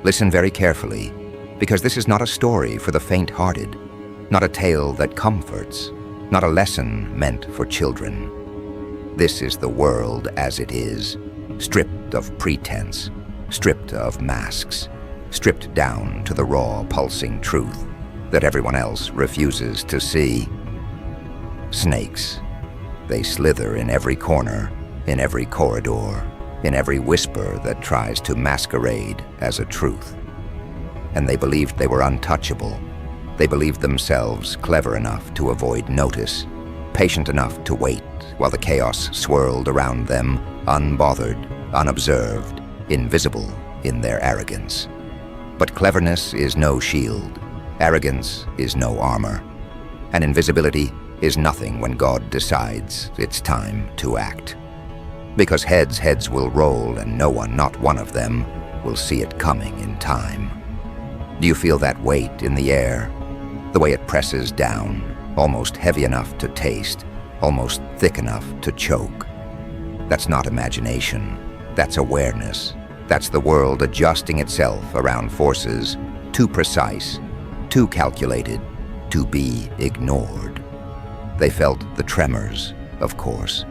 Listen very carefully, because this is not a story for the faint-hearted, not a tale that comforts, not a lesson meant for children. This is the world as it is, stripped of pretense, stripped of masks, stripped down to the raw, pulsing truth that everyone else refuses to see. Snakes. They slither in every corner, in every corridor, in every whisper that tries to masquerade as a truth. And they believed they were untouchable. They believed themselves clever enough to avoid notice, patient enough to wait while the chaos swirled around them, unbothered, unobserved, invisible in their arrogance. But cleverness is no shield, arrogance is no armor, and invisibility is nothing when God decides it's time to act. Because heads will roll, and no one, not one of them, will see it coming in time. Do you feel that weight in the air? The way it presses down, almost heavy enough to taste, almost thick enough to choke. That's not imagination, that's awareness. That's the world adjusting itself around forces too precise, too calculated, to be ignored. They felt the tremors, of course.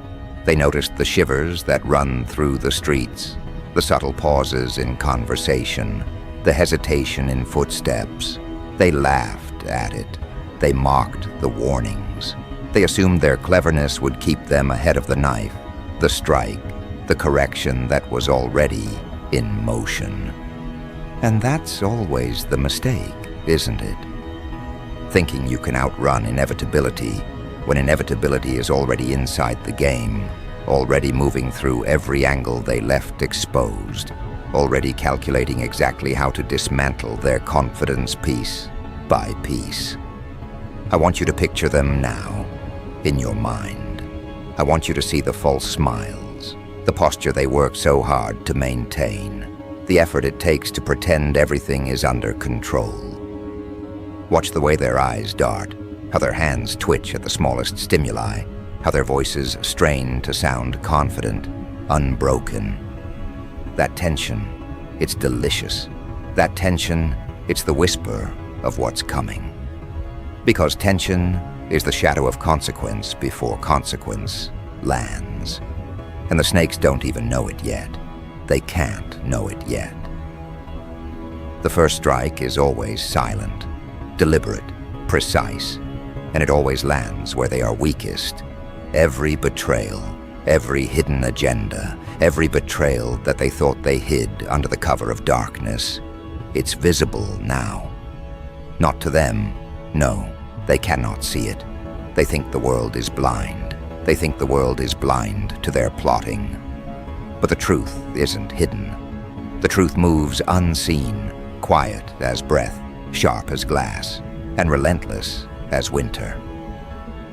They noticed the shivers that run through the streets, the subtle pauses in conversation, the hesitation in footsteps. They laughed at it. They mocked the warnings. They assumed their cleverness would keep them ahead of the knife, the strike, the correction that was already in motion. And that's always the mistake, isn't it? Thinking you can outrun inevitability when inevitability is already inside the game, already moving through every angle they left exposed, already calculating exactly how to dismantle their confidence piece by piece. I want you to picture them now, in your mind. I want you to see the false smiles, the posture they work so hard to maintain, the effort it takes to pretend everything is under control. Watch the way their eyes dart, how their hands twitch at the smallest stimuli, how their voices strain to sound confident, unbroken. That tension, it's delicious. That tension, it's the whisper of what's coming. Because tension is the shadow of consequence before consequence lands. And the snakes don't even know it yet. They can't know it yet. The first strike is always silent, deliberate, precise, and it always lands where they are weakest. Every betrayal, every hidden agenda, every betrayal that they thought they hid under the cover of darkness, it's visible now. Not to them, no, they cannot see it. They think the world is blind. They think the world is blind to their plotting. But the truth isn't hidden. The truth moves unseen, quiet as breath, sharp as glass, and relentless as winter.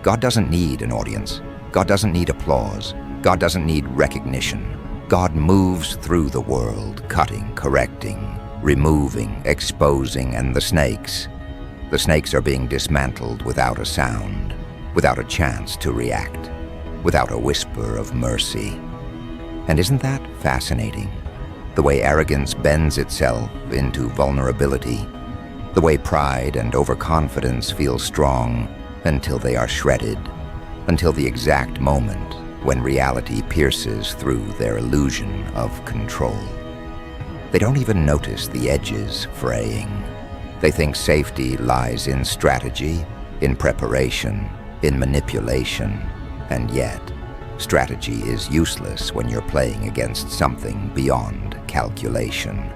God doesn't need an audience. God doesn't need applause. God doesn't need recognition. God moves through the world, cutting, correcting, removing, exposing, and the snakes are being dismantled without a sound, without a chance to react, without a whisper of mercy. And isn't that fascinating? The way arrogance bends itself into vulnerability, the way pride and overconfidence feel strong until they are shredded, until the exact moment when reality pierces through their illusion of control. They don't even notice the edges fraying. They think safety lies in strategy, in preparation, in manipulation, and yet, strategy is useless when you're playing against something beyond calculation.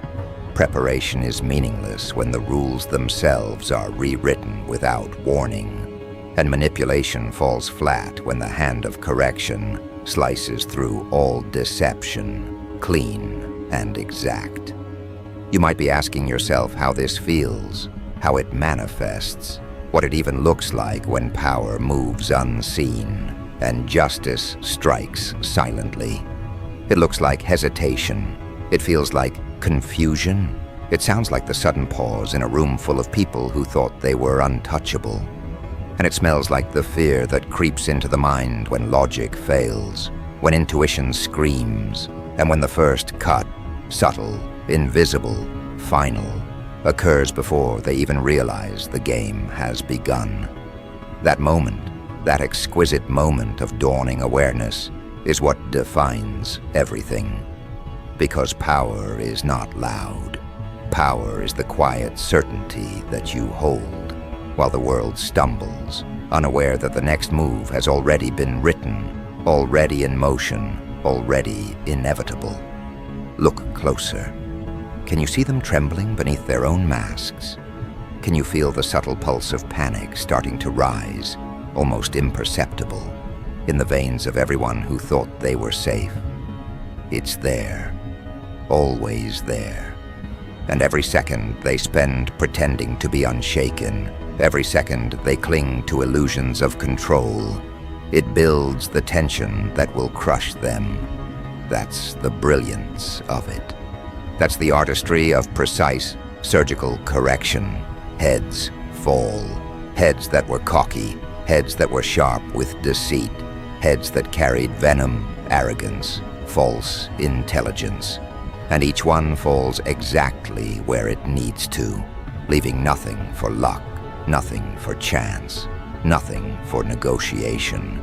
Preparation is meaningless when the rules themselves are rewritten without warning, and manipulation falls flat when the hand of correction slices through all deception, clean and exact. You might be asking yourself how this feels, how it manifests, what it even looks like when power moves unseen and justice strikes silently. It looks like hesitation. It feels like confusion. It sounds like the sudden pause in a room full of people who thought they were untouchable. And it smells like the fear that creeps into the mind when logic fails, when intuition screams, and when the first cut, subtle, invisible, final, occurs before they even realize the game has begun. That moment, that exquisite moment of dawning awareness, is what defines everything. Because power is not loud. Power is the quiet certainty that you hold, while the world stumbles, unaware that the next move has already been written, already in motion, already inevitable. Look closer. Can you see them trembling beneath their own masks? Can you feel the subtle pulse of panic starting to rise, almost imperceptible, in the veins of everyone who thought they were safe? It's there, always there. And every second they spend pretending to be unshaken, every second they cling to illusions of control, it builds the tension that will crush them. That's the brilliance of it. That's the artistry of precise, surgical correction. Heads fall. Heads that were cocky. Heads that were sharp with deceit. Heads that carried venom, arrogance, false intelligence. And each one falls exactly where it needs to, leaving nothing for luck, nothing for chance, nothing for negotiation.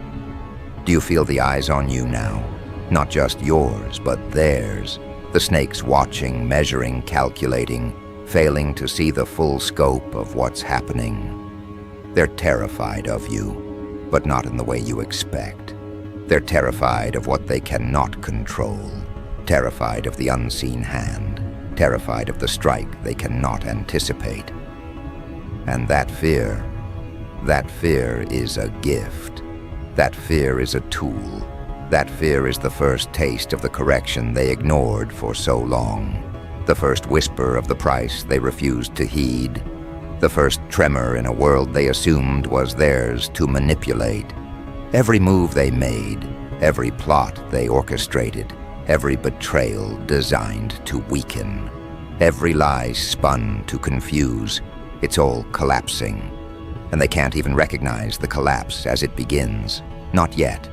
Do you feel the eyes on you now? Not just yours, but theirs. The snakes watching, measuring, calculating, failing to see the full scope of what's happening. They're terrified of you, but not in the way you expect. They're terrified of what they cannot control, terrified of the unseen hand, terrified of the strike they cannot anticipate. And that fear is a gift. That fear is a tool. That fear is the first taste of the correction they ignored for so long. The first whisper of the price they refused to heed. The first tremor in a world they assumed was theirs to manipulate. Every move they made, every plot they orchestrated, every betrayal designed to weaken, every lie spun to confuse, it's all collapsing. And they can't even recognize the collapse as it begins. Not yet.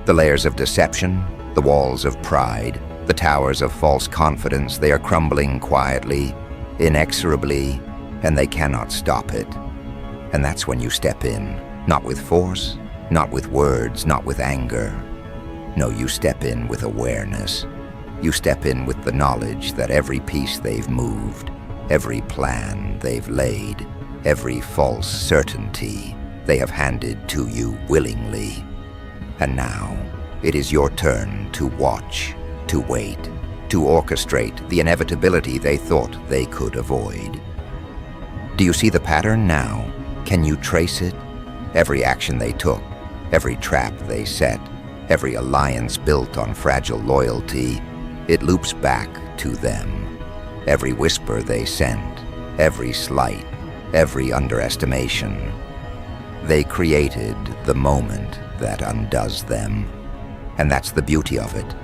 The layers of deception, the walls of pride, the towers of false confidence, they are crumbling quietly, inexorably, and they cannot stop it. And that's when you step in, not with force, not with words, not with anger. No, you step in with awareness. You step in with the knowledge that every piece they've moved, every plan they've laid, every false certainty they have handed to you willingly. And now, it is your turn to watch, to wait, to orchestrate the inevitability they thought they could avoid. Do you see the pattern now? Can you trace it? Every action they took, every trap they set, every alliance built on fragile loyalty, it loops back to them. Every whisper they sent, every slight, every underestimation. They created the moment that undoes them. And that's the beauty of it.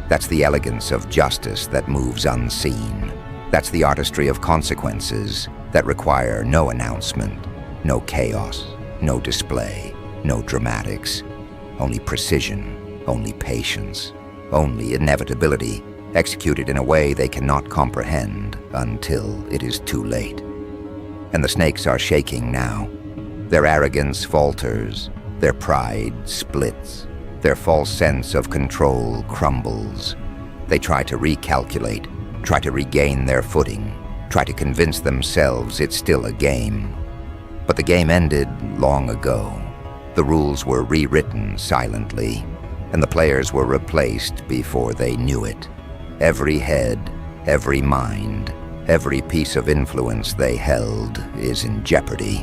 That's the elegance of justice that moves unseen. That's the artistry of consequences that require no announcement, no chaos, no display, no dramatics, only precision, only patience, only inevitability, executed in a way they cannot comprehend until it is too late. And the snakes are shaking now. Their arrogance falters, their pride splits, their false sense of control crumbles. They try to recalculate, try to regain their footing, try to convince themselves it's still a game. But the game ended long ago. The rules were rewritten silently, and the players were replaced before they knew it. Every head, every mind, every piece of influence they held is in jeopardy.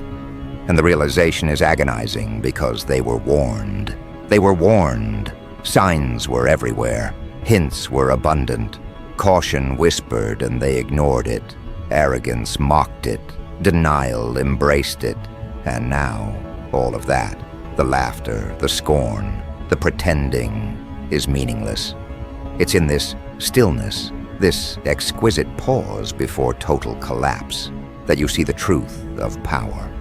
And the realization is agonizing because they were warned. They were warned. Signs were everywhere. Hints were abundant. Caution whispered and they ignored it. Arrogance mocked it. Denial embraced it. And now, all of that, the laughter, the scorn, the pretending, is meaningless. It's in this stillness, this exquisite pause before total collapse, that you see the truth of power.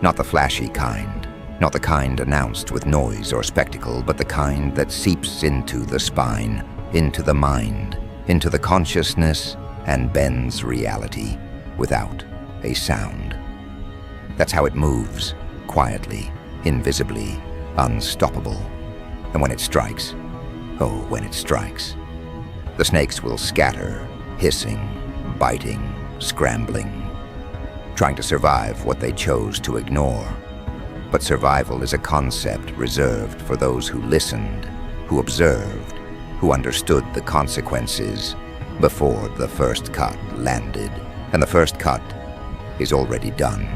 Not the flashy kind, not the kind announced with noise or spectacle, but the kind that seeps into the spine, into the mind, into the consciousness, and bends reality without a sound. That's how it moves, quietly, invisibly, unstoppable. And when it strikes, oh, when it strikes, the snakes will scatter, hissing, biting, scrambling, trying to survive what they chose to ignore. But survival is a concept reserved for those who listened, who observed, who understood the consequences before the first cut landed. And the first cut is already done.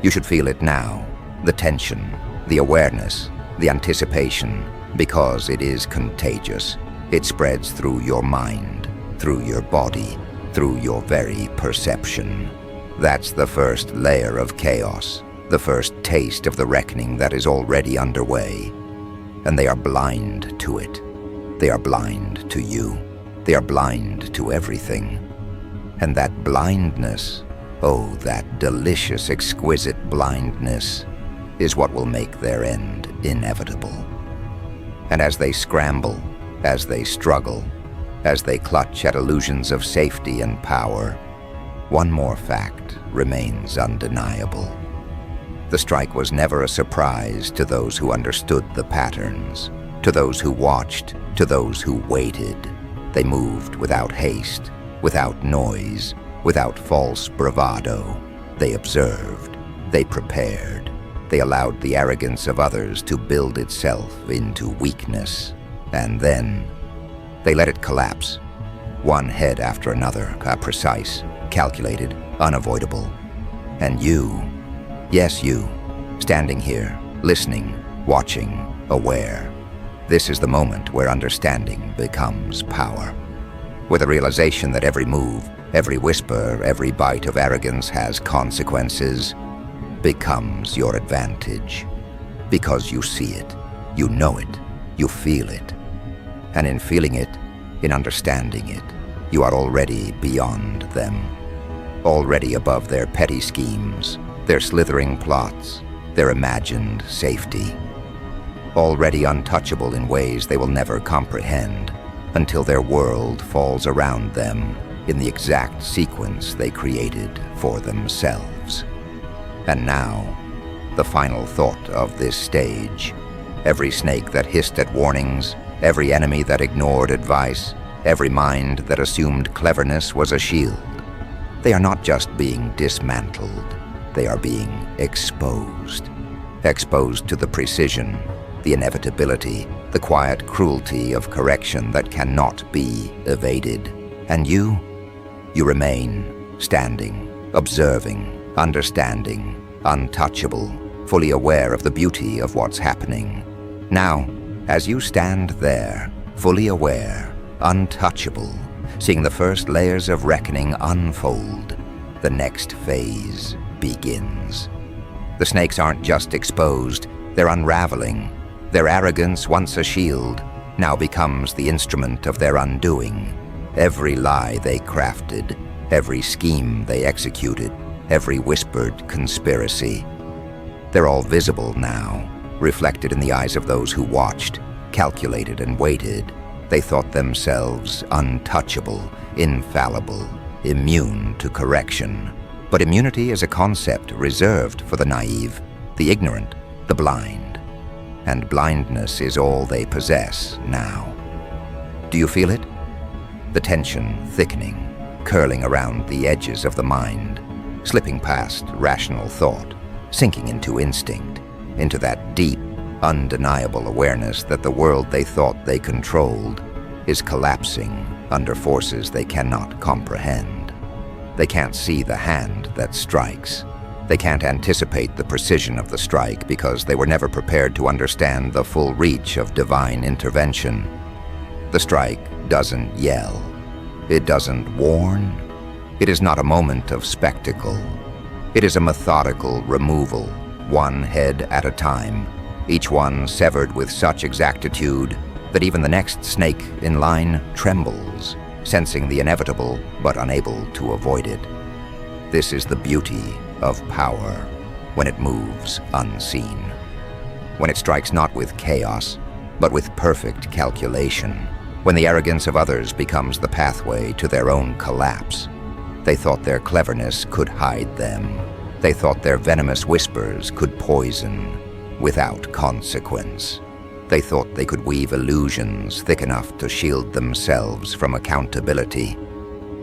You should feel it now, the tension, the awareness, the anticipation, because it is contagious. It spreads through your mind, through your body, through your very perception. That's the first layer of chaos, the first taste of the reckoning that is already underway. And they are blind to it. They are blind to you. They are blind to everything. And that blindness, oh, that delicious, exquisite blindness, is what will make their end inevitable. And as they scramble, as they struggle, as they clutch at illusions of safety and power, one more fact remains undeniable. The strike was never a surprise to those who understood the patterns, to those who watched, to those who waited. They moved without haste, without noise, without false bravado. They observed, they prepared, they allowed the arrogance of others to build itself into weakness. And then they let it collapse, one head after another, precise, calculated, unavoidable. And you, yes you, standing here, listening, watching, aware, this is the moment where understanding becomes power, where the realization that every move, every whisper, every bite of arrogance has consequences becomes your advantage, because you see it, you know it, you feel it. And in feeling it, in understanding it, you are already beyond them, already above their petty schemes, their slithering plots, their imagined safety, already untouchable in ways they will never comprehend until their world falls around them in the exact sequence they created for themselves. And now, the final thought of this stage. Every snake that hissed at warnings, every enemy that ignored advice, every mind that assumed cleverness was a shield. They are not just being dismantled, they are being exposed. Exposed to the precision, the inevitability, the quiet cruelty of correction that cannot be evaded. And you remain standing, observing, understanding, untouchable, fully aware of the beauty of what's happening. Now, as you stand there, fully aware, untouchable, seeing the first layers of reckoning unfold, the next phase begins. The snakes aren't just exposed, they're unraveling. Their arrogance, once a shield, now becomes the instrument of their undoing. Every lie they crafted, every scheme they executed, every whispered conspiracy, they're all visible now, reflected in the eyes of those who watched, calculated and waited. They thought themselves untouchable, infallible, immune to correction. But immunity is a concept reserved for the naive, the ignorant, the blind. And blindness is all they possess now. Do you feel it? The tension thickening, curling around the edges of the mind, slipping past rational thought, sinking into instinct, into that deep, undeniable awareness that the world they thought they controlled is collapsing under forces they cannot comprehend. They can't see the hand that strikes. They can't anticipate the precision of the strike because they were never prepared to understand the full reach of divine intervention. The strike doesn't yell. It doesn't warn. It is not a moment of spectacle. It is a methodical removal, one head at a time, each one severed with such exactitude that even the next snake in line trembles, sensing the inevitable but unable to avoid it. This is the beauty of power when it moves unseen, when it strikes not with chaos, but with perfect calculation, when the arrogance of others becomes the pathway to their own collapse. They thought their cleverness could hide them. They thought their venomous whispers could poison without consequence. They thought they could weave illusions thick enough to shield themselves from accountability.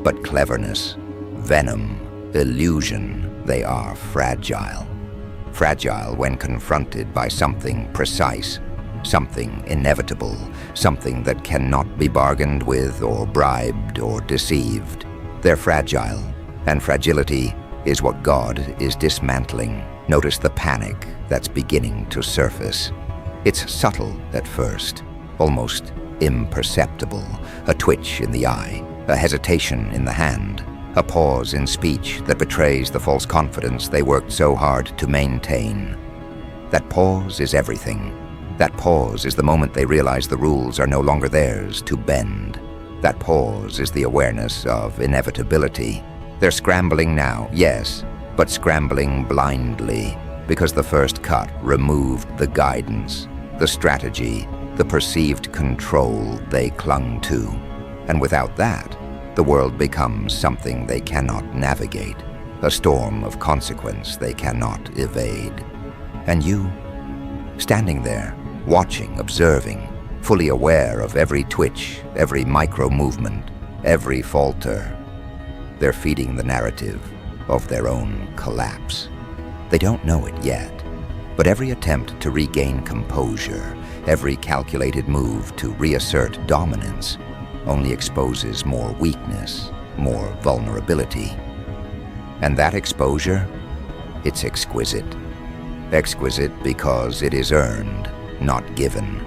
But cleverness, venom, illusion, they are fragile. Fragile when confronted by something precise, something inevitable, something that cannot be bargained with or bribed or deceived. They're fragile, and fragility is what God is dismantling. Notice the panic that's beginning to surface. It's subtle at first, almost imperceptible, a twitch in the eye, a hesitation in the hand, a pause in speech that betrays the false confidence they worked so hard to maintain. That pause is everything. That pause is the moment they realize the rules are no longer theirs to bend. That pause is the awareness of inevitability. They're scrambling now, yes, but scrambling blindly, because the first cut removed the guidance, the strategy, the perceived control they clung to. And without that, the world becomes something they cannot navigate, a storm of consequence they cannot evade. And you, standing there, watching, observing, fully aware of every twitch, every micro-movement, every falter, they're feeding the narrative of their own collapse. They don't know it yet, but every attempt to regain composure, every calculated move to reassert dominance, only exposes more weakness, more vulnerability. And that exposure, it's exquisite. Exquisite because it is earned, not given.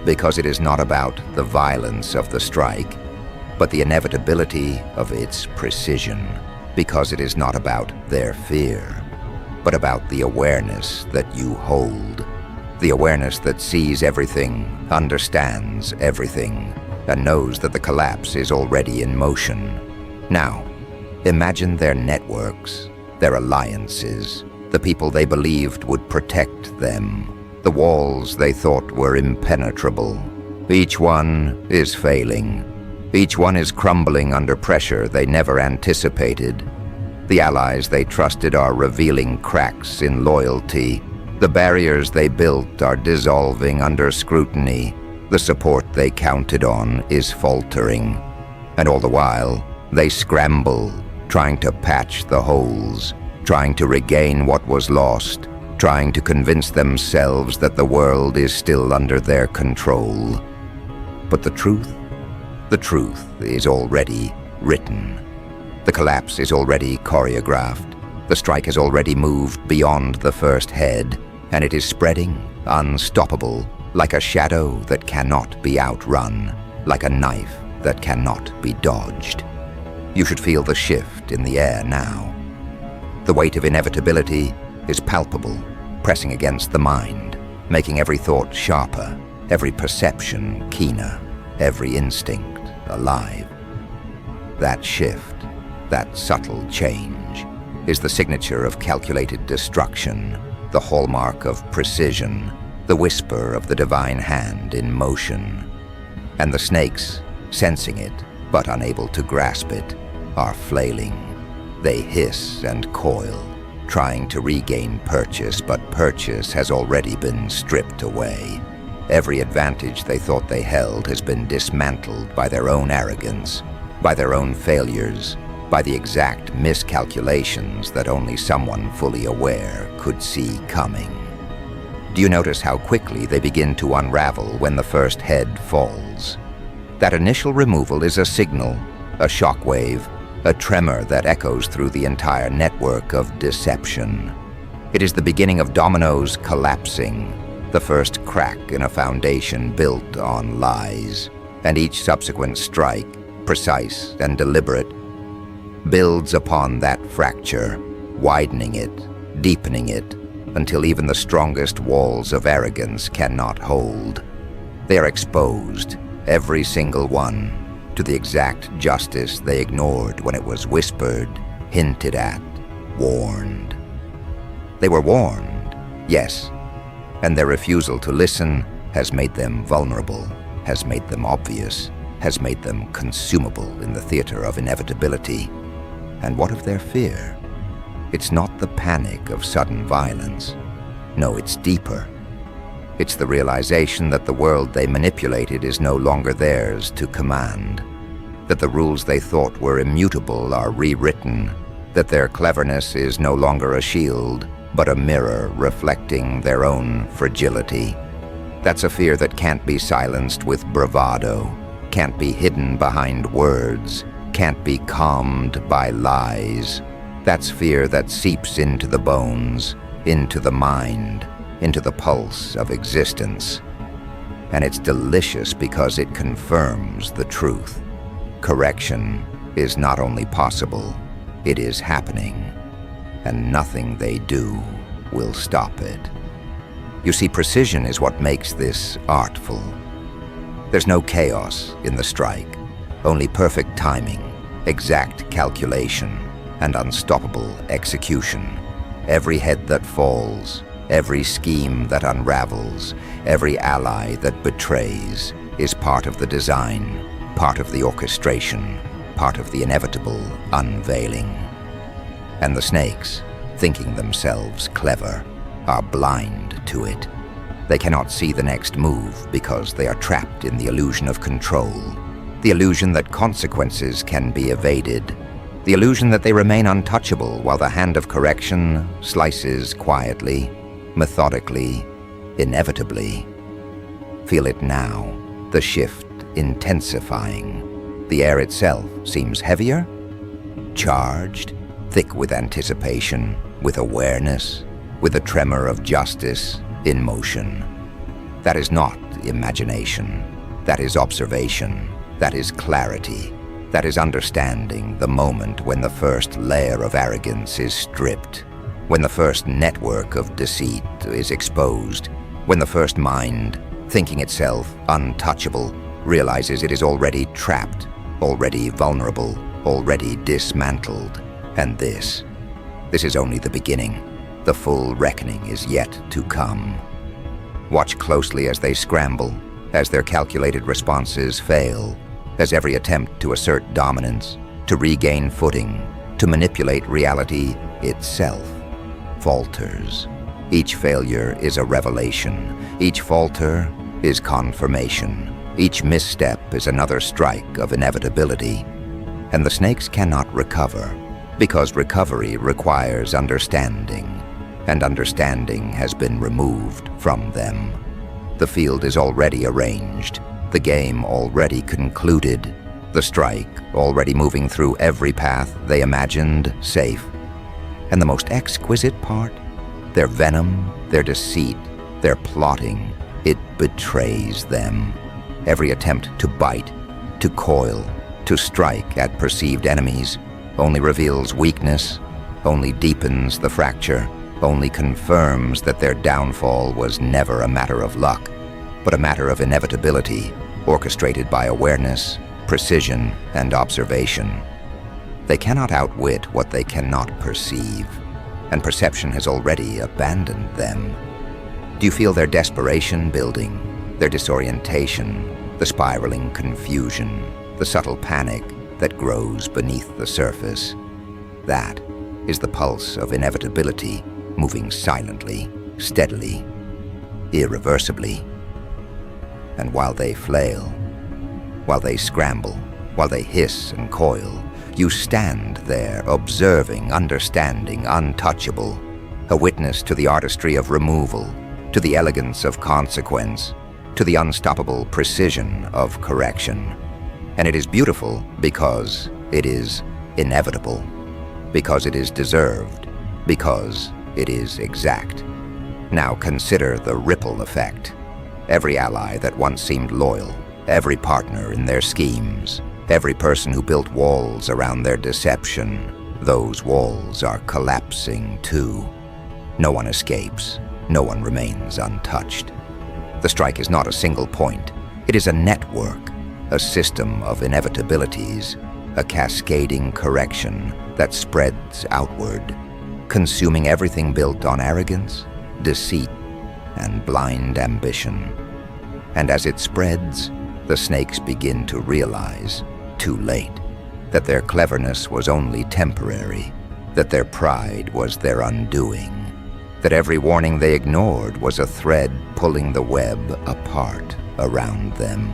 Because it is not about the violence of the strike, but the inevitability of its precision. Because it is not about their fear, but about the awareness that you hold. The awareness that sees everything, understands everything, and knows that the collapse is already in motion. Now, imagine their networks, their alliances, the people they believed would protect them, the walls they thought were impenetrable. Each one is failing. Each one is crumbling under pressure they never anticipated. The allies they trusted are revealing cracks in loyalty. The barriers they built are dissolving under scrutiny. The support they counted on is faltering. And all the while, they scramble, trying to patch the holes, trying to regain what was lost, trying to convince themselves that the world is still under their control. But the truth is already written. The collapse is already choreographed. The strike has already moved beyond the first head, and it is spreading, unstoppable, like a shadow that cannot be outrun, like a knife that cannot be dodged. You should feel the shift in the air now. The weight of inevitability is palpable, pressing against the mind, making every thought sharper, every perception keener, every instinct alive. That shift, that subtle change, is the signature of calculated destruction, the hallmark of precision, the whisper of the divine hand in motion. And the snakes, sensing it, but unable to grasp it, are flailing. They hiss and coil, trying to regain purchase, but purchase has already been stripped away. Every advantage they thought they held has been dismantled by their own arrogance, by their own failures, by the exact miscalculations that only someone fully aware could see coming. Do you notice how quickly they begin to unravel when the first head falls? That initial removal is a signal, a shockwave, a tremor that echoes through the entire network of deception. It is the beginning of dominoes collapsing, the first crack in a foundation built on lies, and each subsequent strike, precise and deliberate, builds upon that fracture, widening it, deepening it, until even the strongest walls of arrogance cannot hold. They are exposed, every single one, to the exact justice they ignored when it was whispered, hinted at, warned. They were warned, yes, and their refusal to listen has made them vulnerable, has made them obvious, has made them consumable in the theater of inevitability. And what of their fear? It's not the panic of sudden violence. No, it's deeper. It's the realization that the world they manipulated is no longer theirs to command, that the rules they thought were immutable are rewritten, that their cleverness is no longer a shield, but a mirror reflecting their own fragility. That's a fear that can't be silenced with bravado, can't be hidden behind words, can't be calmed by lies. That's fear that seeps into the bones, into the mind, into the pulse of existence. And it's delicious because it confirms the truth. Correction is not only possible, it is happening, and nothing they do will stop it. You see, precision is what makes this artful. There's no chaos in the strike, only perfect timing, exact calculation, and unstoppable execution. Every head that falls, every scheme that unravels, every ally that betrays is part of the design, part of the orchestration, part of the inevitable unveiling. And the snakes, thinking themselves clever, are blind to it. They cannot see the next move because they are trapped in the illusion of control, the illusion that consequences can be evaded, the illusion that they remain untouchable while the hand of correction slices quietly, methodically, inevitably. Feel it now, the shift intensifying. The air itself seems heavier, charged, thick with anticipation, with awareness, with a tremor of justice in motion. That is not imagination. That is observation. That is clarity. That is understanding the moment when the first layer of arrogance is stripped, when the first network of deceit is exposed, when the first mind, thinking itself untouchable, realizes it is already trapped, already vulnerable, already dismantled. And this is only the beginning. The full reckoning is yet to come. Watch closely as they scramble, as their calculated responses fail, as every attempt to assert dominance, to regain footing, to manipulate reality itself falters. Each failure is a revelation. Each falter is confirmation. Each misstep is another strike of inevitability. And the snakes cannot recover, because recovery requires understanding, and understanding has been removed from them. The field is already arranged, the game already concluded, the strike already moving through every path they imagined safe. And the most exquisite part? Their venom, their deceit, their plotting, it betrays them. Every attempt to bite, to coil, to strike at perceived enemies only reveals weakness, only deepens the fracture, only confirms that their downfall was never a matter of luck, but a matter of inevitability, orchestrated by awareness, precision, and observation. They cannot outwit what they cannot perceive, and perception has already abandoned them. Do you feel their desperation building, their disorientation, the spiraling confusion, the subtle panic that grows beneath the surface? That is the pulse of inevitability, moving silently, steadily, irreversibly. And while they flail, while they scramble, while they hiss and coil, you stand there, observing, understanding, untouchable, a witness to the artistry of removal, to the elegance of consequence, to the unstoppable precision of correction. And it is beautiful because it is inevitable, because it is deserved, because it is exact. Now consider the ripple effect. Every ally that once seemed loyal, every partner in their schemes, every person who built walls around their deception, those walls are collapsing too. No one escapes. No one remains untouched. The strike is not a single point. It is a network, a system of inevitabilities, a cascading correction that spreads outward, consuming everything built on arrogance, deceit, and blind ambition. And as it spreads, the snakes begin to realize, too late, that their cleverness was only temporary, that their pride was their undoing, that every warning they ignored was a thread pulling the web apart around them.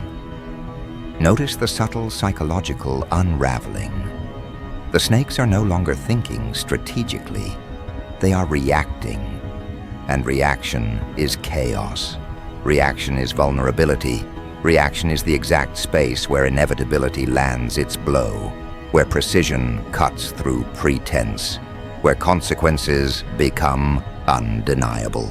Notice the subtle psychological unraveling. The snakes are no longer thinking strategically. They are reacting. And reaction is chaos. Reaction is vulnerability. Reaction is the exact space where inevitability lands its blow, where precision cuts through pretense, where consequences become undeniable.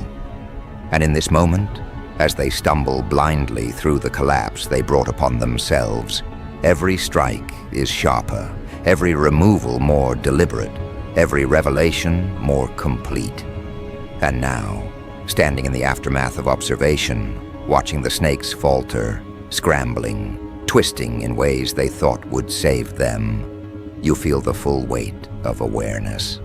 And in this moment, as they stumble blindly through the collapse they brought upon themselves, every strike is sharper, every removal more deliberate, every revelation more complete. And now, standing in the aftermath of observation, watching the snakes falter, scrambling, twisting in ways they thought would save them, you feel the full weight of awareness.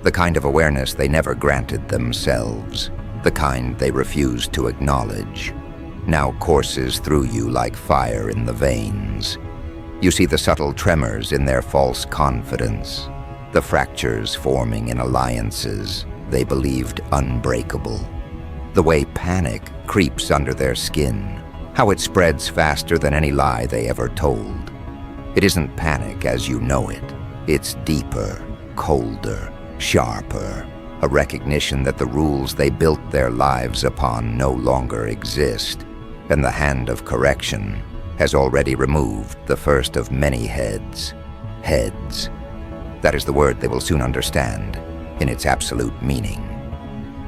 The kind of awareness they never granted themselves, the kind they refused to acknowledge, now courses through you like fire in the veins. You see the subtle tremors in their false confidence, the fractures forming in alliances they believed unbreakable, the way panic creeps under their skin, how it spreads faster than any lie they ever told. It isn't panic as you know it. It's deeper, colder, sharper, a recognition that the rules they built their lives upon no longer exist, and the hand of correction has already removed the first of many heads. Heads. That is the word they will soon understand in its absolute meaning.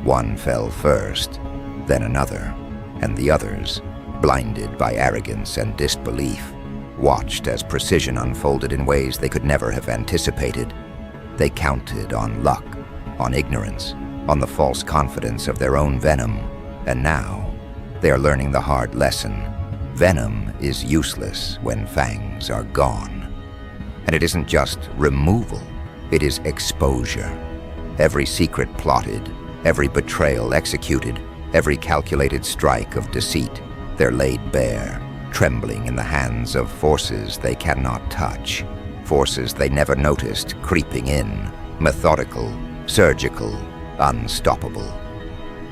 One fell first, then another, and the others, blinded by arrogance and disbelief, watched as precision unfolded in ways they could never have anticipated. They counted on luck, on ignorance, on the false confidence of their own venom, and now they are learning the hard lesson. Venom is useless when fangs are gone. And it isn't just removal, it is exposure. Every secret plotted, every betrayal executed, every calculated strike of deceit, they're laid bare, trembling in the hands of forces they cannot touch, forces they never noticed creeping in, methodical, surgical, unstoppable.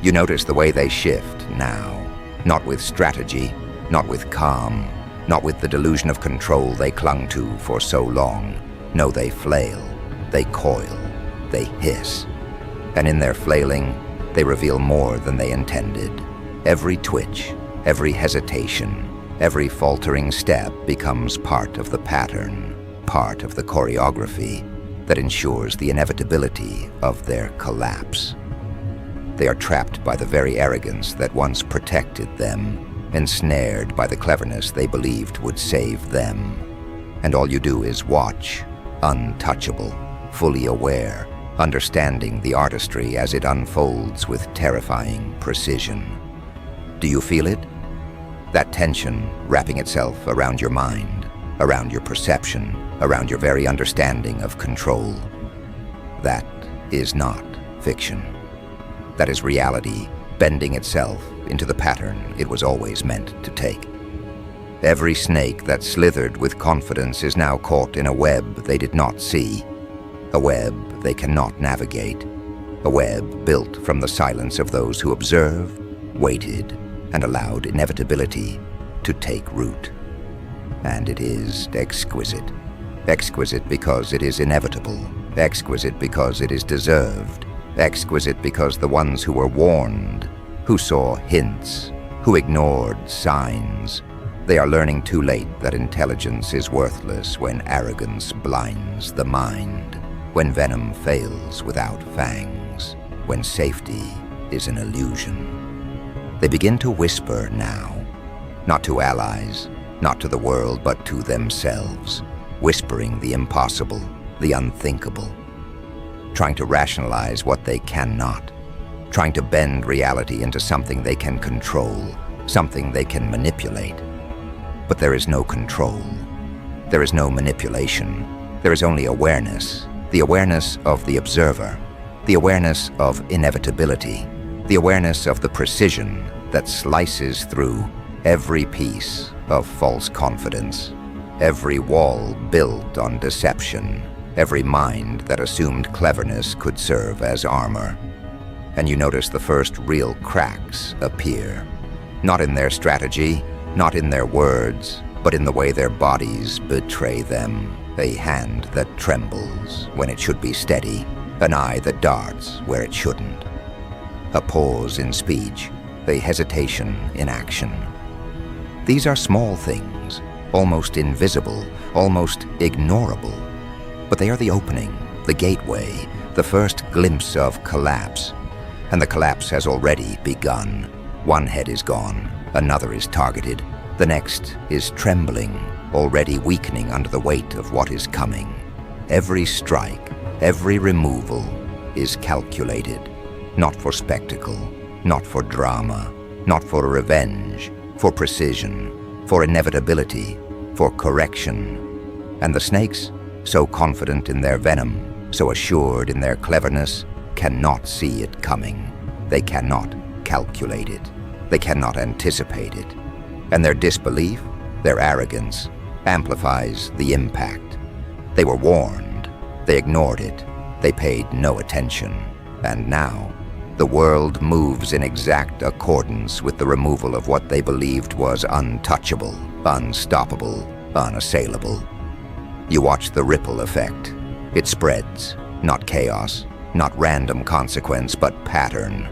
You notice the way they shift now, not with strategy, not with calm, not with the delusion of control they clung to for so long. No, they flail, they coil, they hiss. And in their flailing, they reveal more than they intended. Every twitch, every hesitation, every faltering step becomes part of the pattern, part of the choreography that ensures the inevitability of their collapse. They are trapped by the very arrogance that once protected them, ensnared by the cleverness they believed would save them. And all you do is watch, untouchable, fully aware, understanding the artistry as it unfolds with terrifying precision. Do you feel it? That tension wrapping itself around your mind, around your perception, around your very understanding of control. That is not fiction. That is reality bending itself into the pattern it was always meant to take. Every snake that slithered with confidence is now caught in a web they did not see, a web they cannot navigate, a web built from the silence of those who observed, waited, and allowed inevitability to take root. And it is exquisite. Exquisite because it is inevitable, exquisite because it is deserved, exquisite because the ones who were warned, who saw hints, who ignored signs, they are learning too late that intelligence is worthless when arrogance blinds the mind, when venom fails without fangs, when safety is an illusion. They begin to whisper now, not to allies, not to the world, but to themselves, whispering the impossible, the unthinkable, trying to rationalize what they cannot, trying to bend reality into something they can control, something they can manipulate. But there is no control. There is no manipulation. There is only awareness, the awareness of the observer, the awareness of inevitability, the awareness of the precision that slices through every piece of false confidence, every wall built on deception, every mind that assumed cleverness could serve as armor. And you notice the first real cracks appear. Not in their strategy, not in their words, but in the way their bodies betray them. A hand that trembles when it should be steady, an eye that darts where it shouldn't. A pause in speech, a hesitation in action. These are small things, almost invisible, almost ignorable, but they are the opening, the gateway, the first glimpse of collapse. And the collapse has already begun. One head is gone, another is targeted, the next is trembling, already weakening under the weight of what is coming. Every strike, every removal is calculated, not for spectacle, not for drama, not for revenge, for precision, for inevitability, for correction. And the snakes, so confident in their venom, so assured in their cleverness, cannot see it coming. They cannot calculate it. They cannot anticipate it. And their disbelief, their arrogance, amplifies the impact. They were warned. They ignored it. They paid no attention. And now, the world moves in exact accordance with the removal of what they believed was untouchable, unstoppable, unassailable. You watch the ripple effect. It spreads, not chaos, not random consequence, but pattern.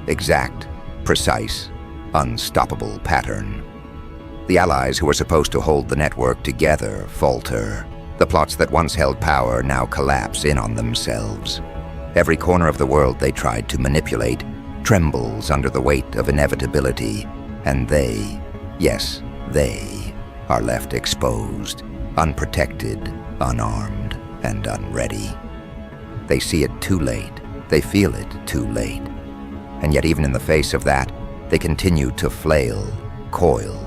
Exact, precise, unstoppable pattern. The allies who are supposed to hold the network together falter. The plots that once held power now collapse in on themselves. Every corner of the world they tried to manipulate trembles under the weight of inevitability, and they, yes, they, are left exposed, unprotected, unarmed, and unready. They see it too late. They feel it too late. And yet even in the face of that, they continue to flail, coil,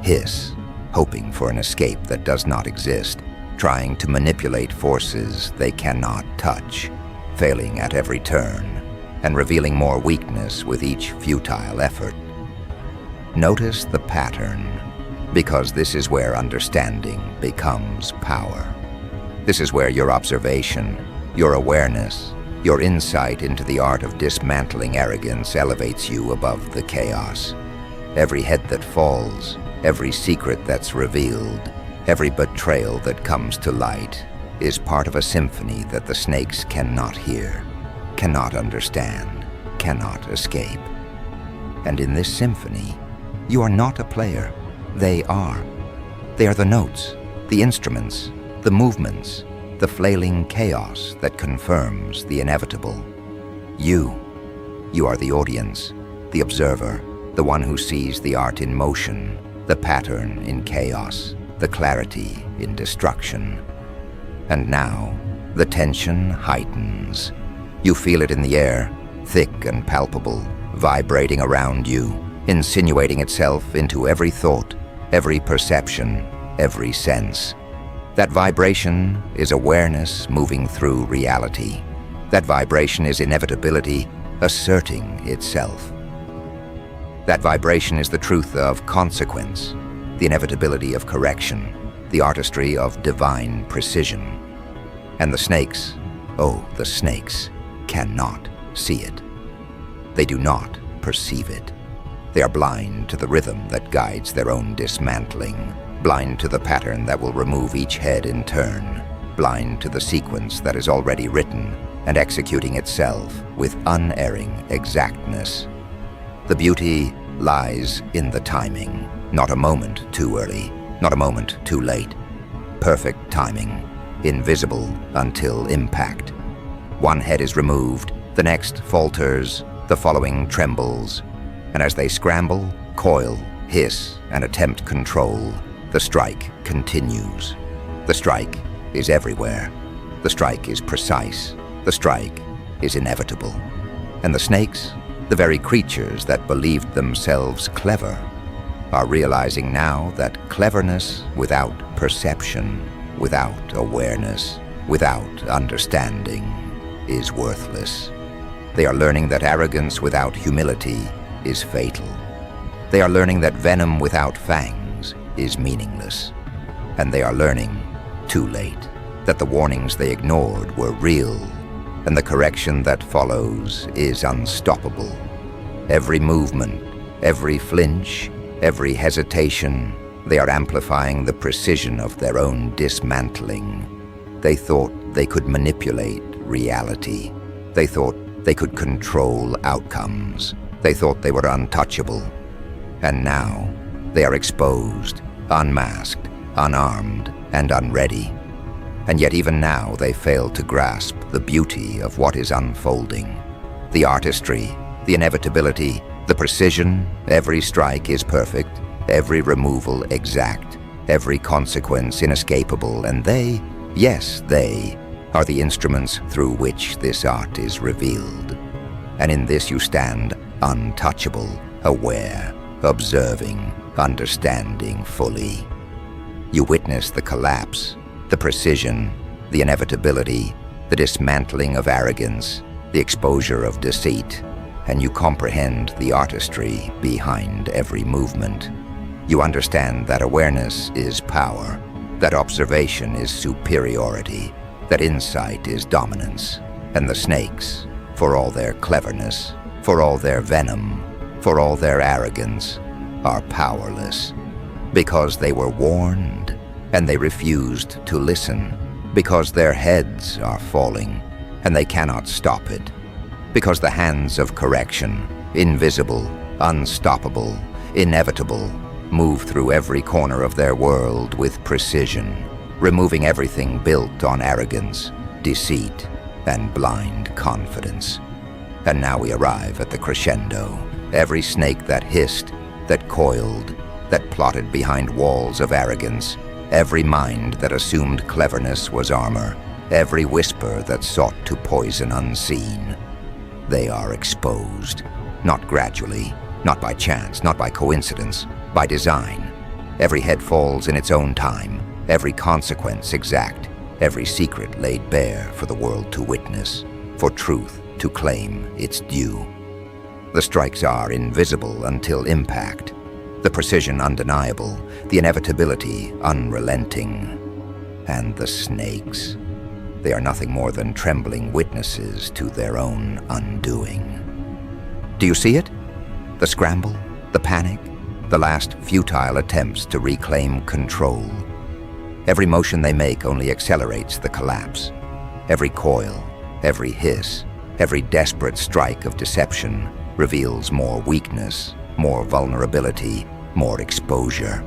hiss, hoping for an escape that does not exist, trying to manipulate forces they cannot touch, failing at every turn, and revealing more weakness with each futile effort. Notice the pattern, because this is where understanding becomes power. This is where your observation, your awareness, your insight into the art of dismantling arrogance elevates you above the chaos. Every head that falls, every secret that's revealed, every betrayal that comes to light is part of a symphony that the snakes cannot hear, cannot understand, cannot escape. And in this symphony, you are not a player. They are. They are the notes, the instruments, the movements, the flailing chaos that confirms the inevitable. You are the audience, the observer, the one who sees the art in motion, the pattern in chaos, the clarity in destruction. And now, the tension heightens. You feel it in the air, thick and palpable, vibrating around you, insinuating itself into every thought, every perception, every sense. That vibration is awareness moving through reality. That vibration is inevitability asserting itself. That vibration is the truth of consequence, the inevitability of correction, the artistry of divine precision. And the snakes, oh, the snakes, cannot see it. They do not perceive it. They are blind to the rhythm that guides their own dismantling, blind to the pattern that will remove each head in turn, blind to the sequence that is already written and executing itself with unerring exactness. The beauty lies in the timing, not a moment too early, not a moment too late. Perfect timing, invisible until impact. One head is removed, the next falters, the following trembles, and as they scramble, coil, hiss, and attempt control, the strike continues. The strike is everywhere. The strike is precise. The strike is inevitable. And the snakes, the very creatures that believed themselves clever, are realizing now that cleverness without perception, without awareness, without understanding, is worthless. They are learning that arrogance without humility is fatal. They are learning that venom without fangs is meaningless. And they are learning, too late, that the warnings they ignored were real, and the correction that follows is unstoppable. Every movement, every flinch, every hesitation, they are amplifying the precision of their own dismantling. They thought they could manipulate reality. They thought they could control outcomes. They thought they were untouchable. And now, they are exposed, unmasked, unarmed, and unready. And yet even now they fail to grasp the beauty of what is unfolding. The artistry, the inevitability, the precision. Every strike is perfect, every removal exact, every consequence inescapable, and they, yes, they, are the instruments through which this art is revealed. And in this you stand untouchable, aware, observing, understanding fully. You witness the collapse, the precision, the inevitability, the dismantling of arrogance, the exposure of deceit, and you comprehend the artistry behind every movement. You understand that awareness is power, that observation is superiority, that insight is dominance, and the snakes, for all their cleverness, for all their venom, for all their arrogance, are powerless, because they were warned, and they refused to listen, because their heads are falling, and they cannot stop it, because the hands of correction, invisible, unstoppable, inevitable, move through every corner of their world with precision, removing everything built on arrogance, deceit, and blind confidence. And now we arrive at the crescendo. Every snake that hissed, that coiled, that plotted behind walls of arrogance, every mind that assumed cleverness was armor, every whisper that sought to poison unseen. They are exposed, not gradually, not by chance, not by coincidence, by design. Every head falls in its own time, every consequence exact, every secret laid bare for the world to witness, for truth to claim its due. The strikes are invisible until impact, the precision undeniable, the inevitability unrelenting. And the snakes, they are nothing more than trembling witnesses to their own undoing. Do you see it? The scramble, the panic, the last futile attempts to reclaim control. Every motion they make only accelerates the collapse. Every coil, every hiss, every desperate strike of deception reveals more weakness, more vulnerability, more exposure.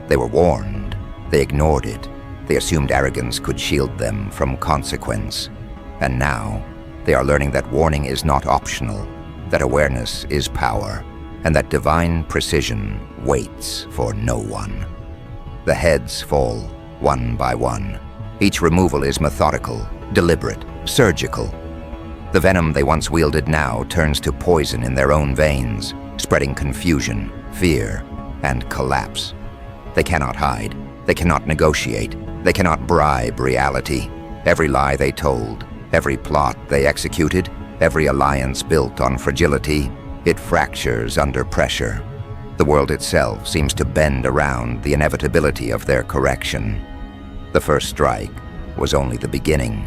They were warned. They ignored it. They assumed arrogance could shield them from consequence. And now, they are learning that warning is not optional, that awareness is power, and that divine precision waits for no one. The heads fall, one by one. Each removal is methodical, deliberate, surgical. The venom they once wielded now turns to poison in their own veins, spreading confusion, fear, and collapse. They cannot hide. They cannot negotiate. They cannot bribe reality. Every lie they told, every plot they executed, every alliance built on fragility, it fractures under pressure. The world itself seems to bend around the inevitability of their correction. The first strike was only the beginning.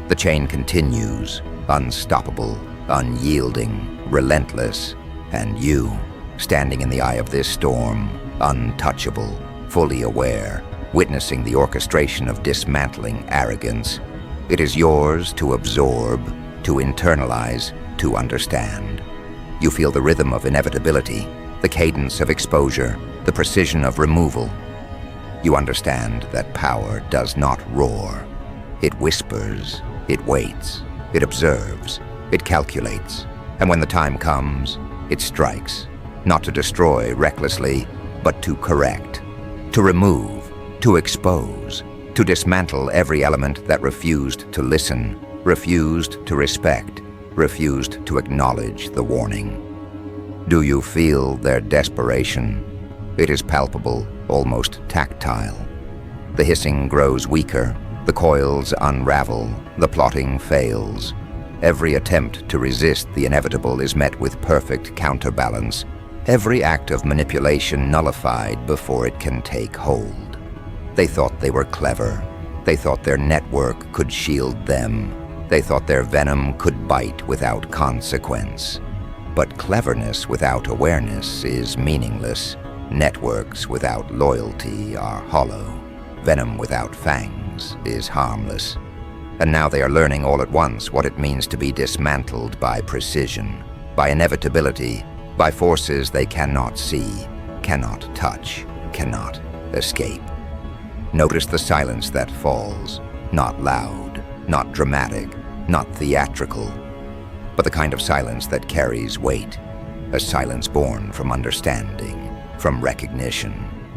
The chain continues, unstoppable, unyielding, relentless, and you, standing in the eye of this storm, untouchable, fully aware, witnessing the orchestration of dismantling arrogance. It is yours to absorb, to internalize, to understand. You feel the rhythm of inevitability, the cadence of exposure, the precision of removal. You understand that power does not roar. It whispers, it waits, it observes, it calculates, and when the time comes, it strikes, not to destroy recklessly, but to correct, to remove, to expose, to dismantle every element that refused to listen, refused to respect, refused to acknowledge the warning. Do you feel their desperation? It is palpable, almost tactile. The hissing grows weaker, the coils unravel, the plotting fails. Every attempt to resist the inevitable is met with perfect counterbalance. every act of manipulation nullified before it can take hold. They thought they were clever. They thought their network could shield them. They thought their venom could bite without consequence. But cleverness without awareness is meaningless. Networks without loyalty are hollow. Venom without fangs is harmless. And now they are learning all at once what it means to be dismantled by precision, by inevitability, by forces they cannot see, cannot touch, cannot escape. Notice the silence that falls, not loud, not dramatic, not theatrical, but the kind of silence that carries weight, a silence born from understanding, from recognition,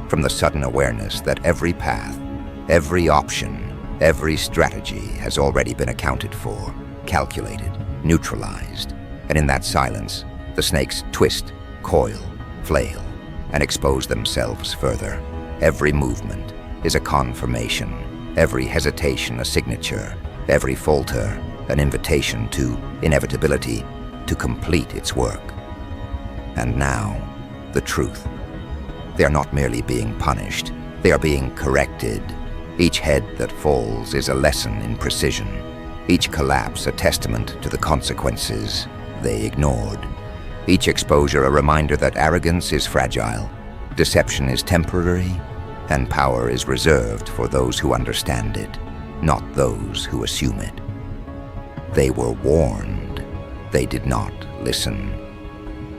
from the sudden awareness that every path, every option, every strategy has already been accounted for, calculated, neutralized, and in that silence, the snakes twist, coil, flail, and expose themselves further. Every movement is a confirmation, every hesitation a signature, every falter an invitation to inevitability to complete its work. And now, the truth. They are not merely being punished, they are being corrected. Each head that falls is a lesson in precision, each collapse a testament to the consequences they ignored. Each exposure a reminder that arrogance is fragile, deception is temporary, and power is reserved for those who understand it, not those who assume it. They were warned. They did not listen.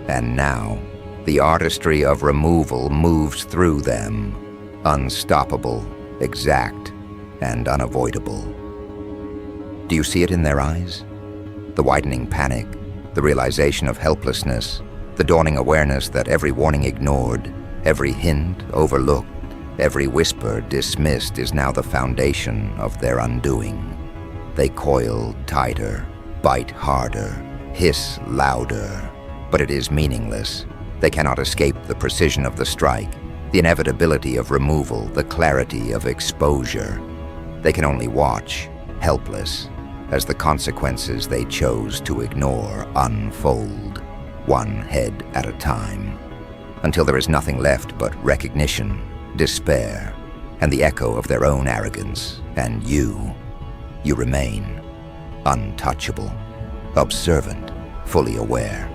And now, the artistry of removal moves through them, unstoppable, exact, and unavoidable. Do you see it in their eyes? The widening panic, the realization of helplessness, the dawning awareness that every warning ignored, every hint overlooked, every whisper dismissed is now the foundation of their undoing. They coil tighter, bite harder, hiss louder, but it is meaningless. They cannot escape the precision of the strike, the inevitability of removal, the clarity of exposure. They can only watch, helpless, as the consequences they chose to ignore unfold, one head at a time, until there is nothing left but recognition, despair, and the echo of their own arrogance. And you remain untouchable, observant, fully aware,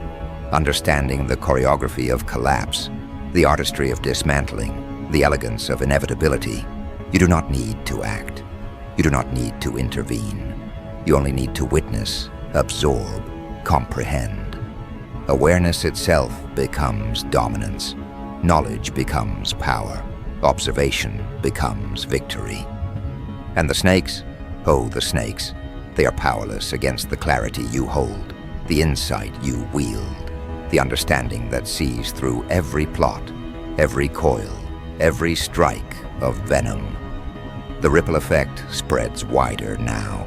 understanding the choreography of collapse, the artistry of dismantling, the elegance of inevitability. You do not need to act. You do not need to intervene. You only need to witness, absorb, comprehend. Awareness itself becomes dominance. Knowledge becomes power. Observation becomes victory. And the snakes? Oh, the snakes. They are powerless against the clarity you hold, the insight you wield, the understanding that sees through every plot, every coil, every strike of venom. The ripple effect spreads wider now.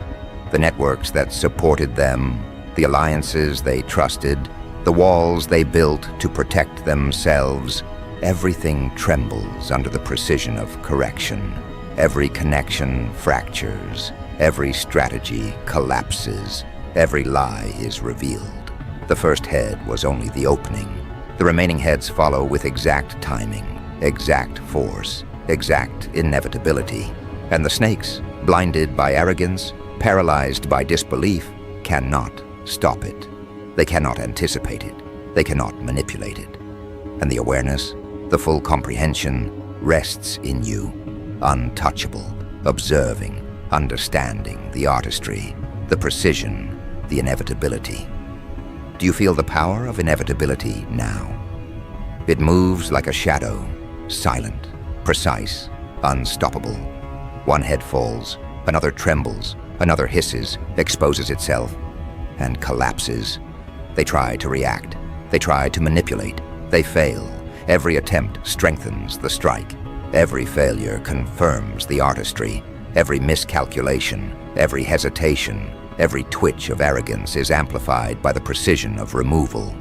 The networks that supported them, the alliances they trusted, the walls they built to protect themselves, everything trembles under the precision of correction. Every connection fractures, every strategy collapses, every lie is revealed. The first head was only the opening. The remaining heads follow with exact timing, exact force, exact inevitability. And the snakes, blinded by arrogance, paralyzed by disbelief, cannot stop it. They cannot anticipate it. They cannot manipulate it. And the awareness, the full comprehension, rests in you, untouchable, observing, understanding the artistry, the precision, the inevitability. Do you feel the power of inevitability now? It moves like a shadow, silent, precise, unstoppable. One head falls, another trembles, another hisses, exposes itself, and collapses. They try to react. They try to manipulate. They fail. Every attempt strengthens the strike. Every failure confirms the artistry. Every miscalculation, every hesitation, every twitch of arrogance is amplified by the precision of removal.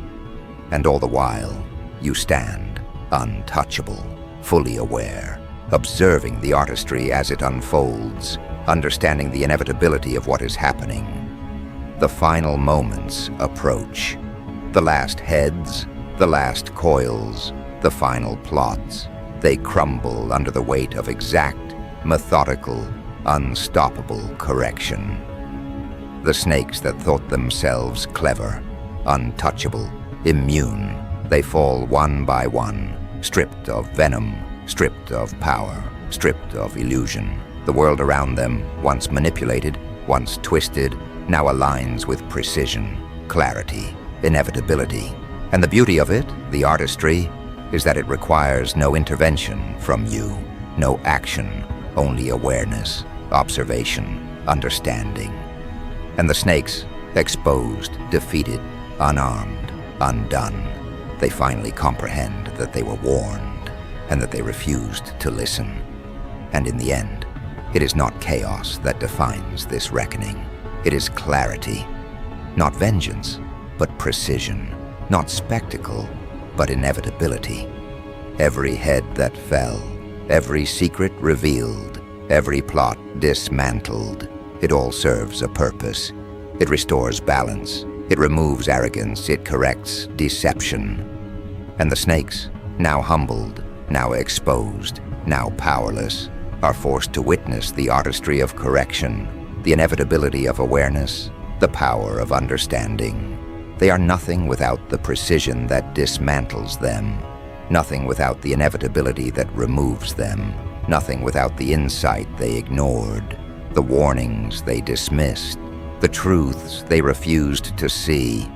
And all the while, you stand, untouchable, fully aware, observing the artistry as it unfolds, understanding the inevitability of what is happening. The final moments approach. The last heads, The last coils, the final plots, they crumble under the weight of exact, methodical, unstoppable correction. The snakes that thought themselves clever, untouchable, immune, they fall one by one, stripped of venom, stripped of power, stripped of illusion. The world around them, once manipulated, once twisted, now aligns with precision, clarity, inevitability. And the beauty of it, the artistry, is that it requires no intervention from you, no action, only awareness, observation, understanding. And the snakes, exposed, defeated, unarmed, undone, they finally comprehend that they were warned and that they refused to listen. And in the end, it is not chaos that defines this reckoning. It is clarity, not vengeance, but precision, not spectacle, but inevitability. Every head that fell, every secret revealed, every plot dismantled, it all serves a purpose. It restores balance, it removes arrogance, it corrects deception. And the snakes, now humbled, now exposed, now powerless, are forced to witness the artistry of correction, the inevitability of awareness, the power of understanding. They are nothing without the precision that dismantles them, nothing without the inevitability that removes them, nothing without the insight they ignored, the warnings they dismissed, the truths they refused to see.